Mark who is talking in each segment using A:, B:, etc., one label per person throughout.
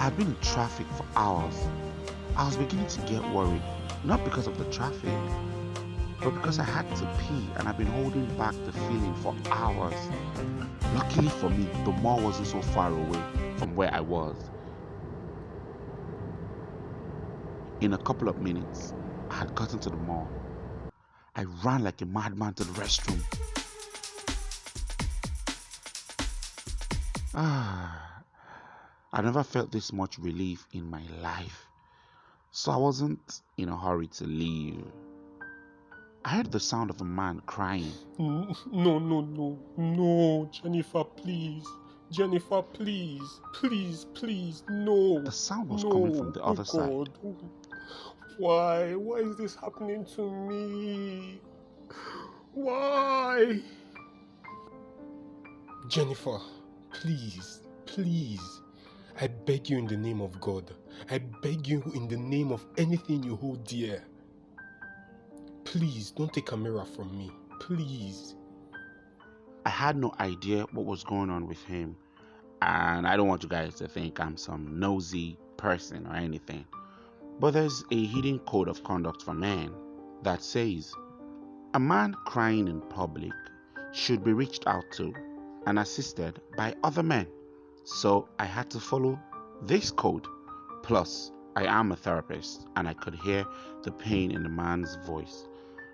A: had been in traffic for hours. I was beginning to get worried, not because of the traffic, but because I had to pee and I've been holding back the feeling for hours. Luckily for me, the mall wasn't so far away from where I was. In a couple of minutes, I had gotten to the mall. I ran like a madman to the restroom. Ah, I never felt this much relief in my life, so I wasn't in a hurry to leave. I heard the sound of a man crying.
B: No, Jennifer, please. Jennifer, please, no,
A: The sound was coming from
B: no,
A: the
B: oh
A: other side.
B: God. Why is this happening to me? Why? Jennifer, please. I beg you in the name of God. I beg you in the name of anything you hold dear. Please, don't take a mirror from me. Please.
A: I had no idea what was going on with him, and I don't want you guys to think I'm some nosy person or anything. But there's a hidden code of conduct for men that says a man crying in public should be reached out to and assisted by other men. So I had to follow this code. Plus, I am a therapist and I could hear the pain in the man's voice.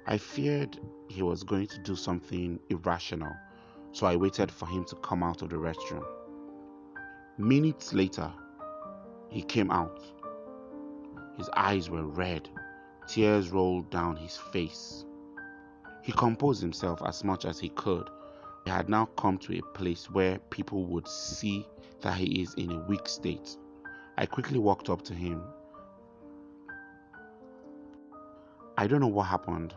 A: I feared he was going to do something irrational, so I waited for him to come out of the restroom. Minutes later, he came out. His eyes were red, tears rolled down his face. He composed himself as much as he could. He had now come to a place where people would see that he is in a weak state. I quickly walked up to him. I don't know what happened,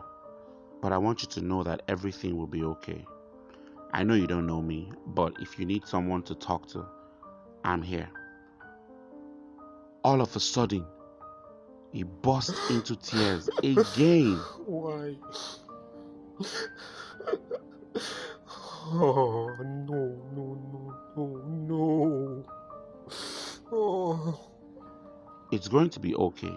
A: but I want you to know that everything will be okay. I know you don't know me, but if you need someone to talk to, I'm here. All of a sudden, he burst into tears again.
B: Why? Oh, no. Oh.
A: It's going to be okay.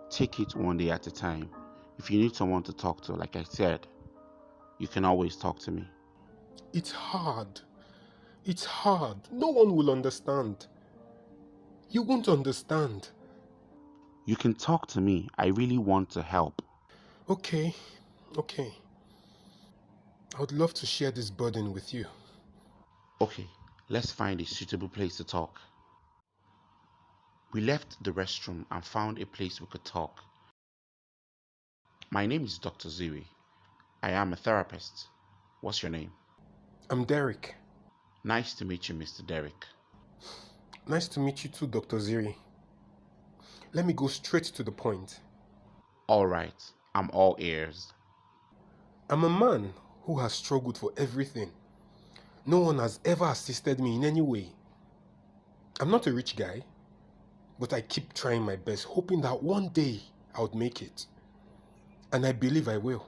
A: Take it one day at a time. If you need someone to talk to, like I said, you can always talk to me.
B: It's hard. No one will understand. You won't understand.
A: You can talk to me. I really want to help.
B: Okay. I would love to share this burden with you.
A: Okay, let's find a suitable place to talk. We left the restroom and found a place we could talk. My name is Dr. Ziri. I am a therapist. What's your name?
B: I'm Derek.
A: Nice to meet you, Mr. Derek.
B: Nice to meet you too, Dr. Ziri. Let me go straight to the point.
A: All right, I'm all ears.
B: I'm a man who has struggled for everything. No one has ever assisted me in any way. I'm not a rich guy, but I keep trying my best, hoping that one day I would make it. And I believe I will.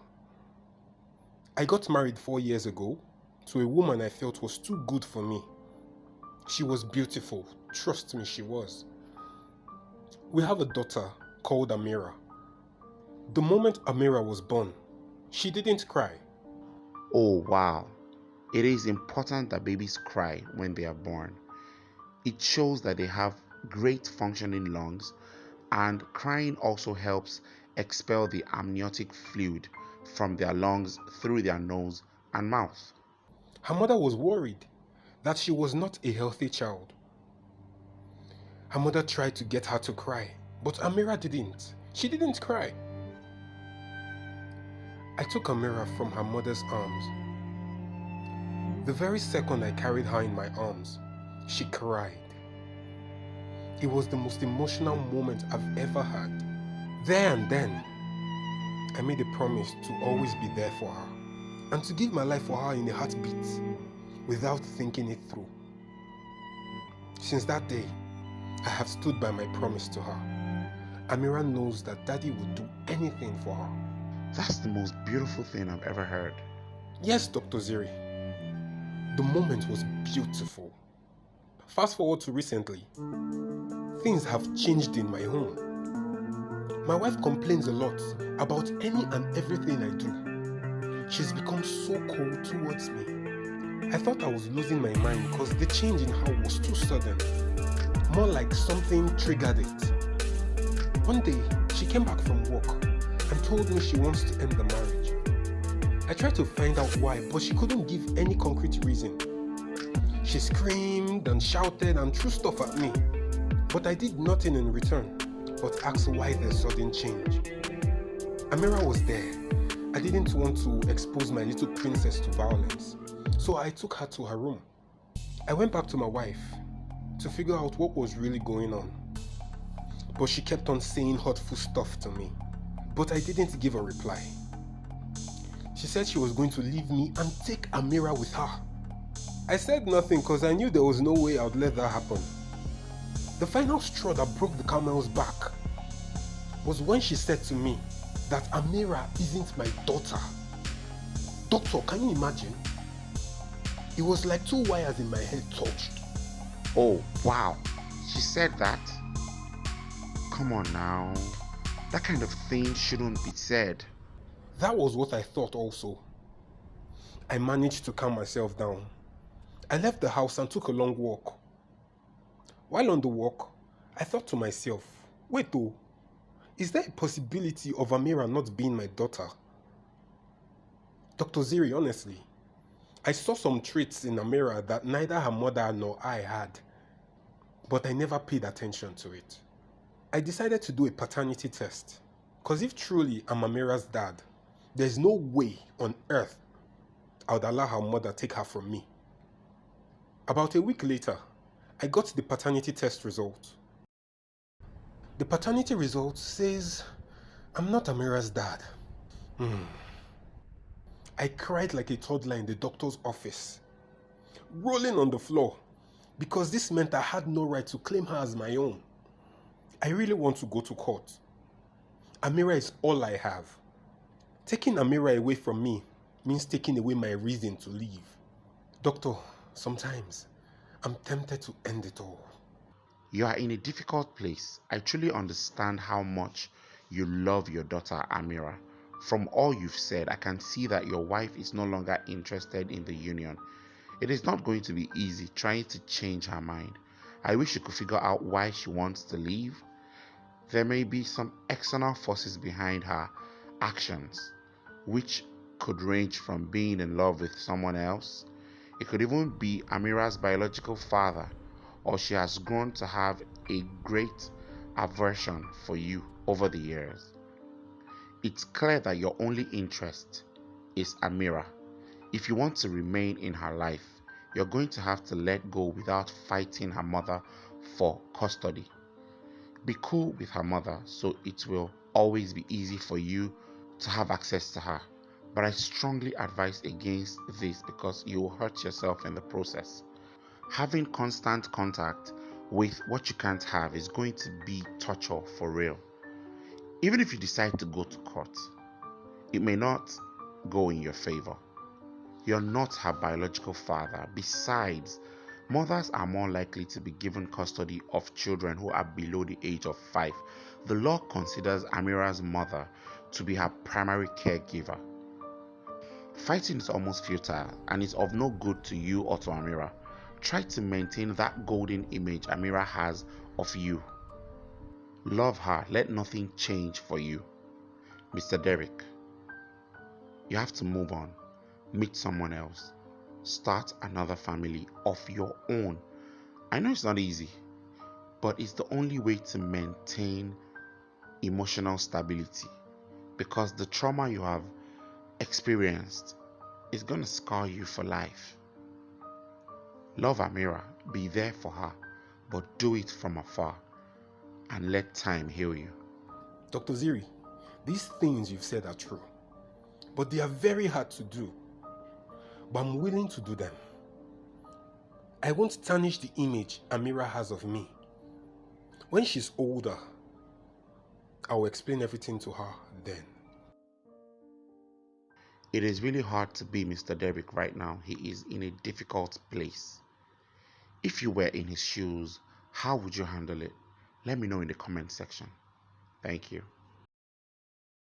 B: I got married 4 years ago to a woman I felt was too good for me. She was beautiful. Trust me, she was. We have a daughter called Amira. The moment Amira was born, she didn't cry.
A: Oh, wow. It is important that babies cry when they are born. It shows that they have great functioning lungs, and crying also helps expel the amniotic fluid from their lungs through their nose and mouth.
B: Her mother was worried that she was not a healthy child. Her mother tried to get her to cry, but Amira didn't. She didn't cry. I took Amira from her mother's arms. The very second I carried her in my arms, she cried. It was the most emotional moment I've ever had. There and then, I made a promise to always be there for her and to give my life for her in a heartbeat without thinking it through. Since that day, I have stood by my promise to her. Amira knows that Daddy would do anything for her.
A: That's the most beautiful thing I've ever heard.
B: Yes, Dr. Ziri. The moment was beautiful. Fast forward to recently, things have changed in my home. My wife complains a lot about any and everything I do. She's become so cold towards me. I thought I was losing my mind because the change in her was too sudden. More like something triggered it. One day, she came back from work and told me she wants to end the marriage. I tried to find out why, but she couldn't give any concrete reason. She screamed and shouted and threw stuff at me, but I did nothing in return but asked why the sudden change. Amira was there. I didn't want to expose my little princess to violence, so I took her to her room. I went back to my wife to figure out what was really going on, but she kept on saying hurtful stuff to me, but I didn't give a reply. She said she was going to leave me and take Amira with her. I said nothing because I knew there was no way I would let that happen. The final straw that broke the camel's back was when she said to me that Amira isn't my daughter. Doctor, can you imagine? It was like two wires in my head touched.
A: Oh, wow. She said that? Come on now. That kind of thing shouldn't be said.
B: That was what I thought also. I managed to calm myself down. I left the house and took a long walk. While on the walk, I thought to myself, wait though, is there a possibility of Amira not being my daughter? Dr. Ziri, honestly, I saw some traits in Amira that neither her mother nor I had, but I never paid attention to it. I decided to do a paternity test, because if truly I'm Amira's dad, there's no way on earth I would allow her mother take her from me. About a week later, I got the paternity test result. The paternity result says I'm not Amira's dad. I cried like a toddler in the doctor's office, rolling on the floor, because this meant I had no right to claim her as my own. I really want to go to court. Amira is all I have. Taking Amira away from me means taking away my reason to live. Doctor, sometimes I'm tempted to end it all.
A: You are in a difficult place. I truly understand how much you love your daughter Amira. From all you've said, I can see that your wife is no longer interested in the union. It is not going to be easy trying to change her mind. I wish you could figure out why she wants to leave. There may be some external forces behind her actions, which could range from being in love with someone else. It could even be Amira's biological father, or she has grown to have a great aversion for you over the years. It's clear that your only interest is Amira. If you want to remain in her life, you're going to have to let go without fighting her mother for custody. Be cool with her mother so it will always be easy for you to have access to her. But I strongly advise against this because you will hurt yourself in the process. Having constant contact with what you can't have is going to be torture for real. Even if you decide to go to court, it may not go in your favor. You're not her biological father. Besides, mothers are more likely to be given custody of children who are below the age of 5. The law considers Amira's mother to be her primary caregiver. Fighting is almost futile and is of no good to you or to Amira. Try to maintain that golden image Amira has of you. Love her, let nothing change for you. Mr. Derek, you have to move on, meet someone else, start another family of your own. I know it's not easy, but it's the only way to maintain emotional stability, because the trauma you have experienced is going to scar you for life. Love Amira, be there for her, but do it from afar and let time heal you.
B: Dr. Ziri, these things you've said are true, but they are very hard to do. But I'm willing to do them. I won't tarnish the image Amira has of me. When she's older, I will explain everything to her then.
A: It is really hard to be Mr. Derek right now. He is in a difficult place. If you were in his shoes, how would you handle it? Let me know in the comment section. Thank you.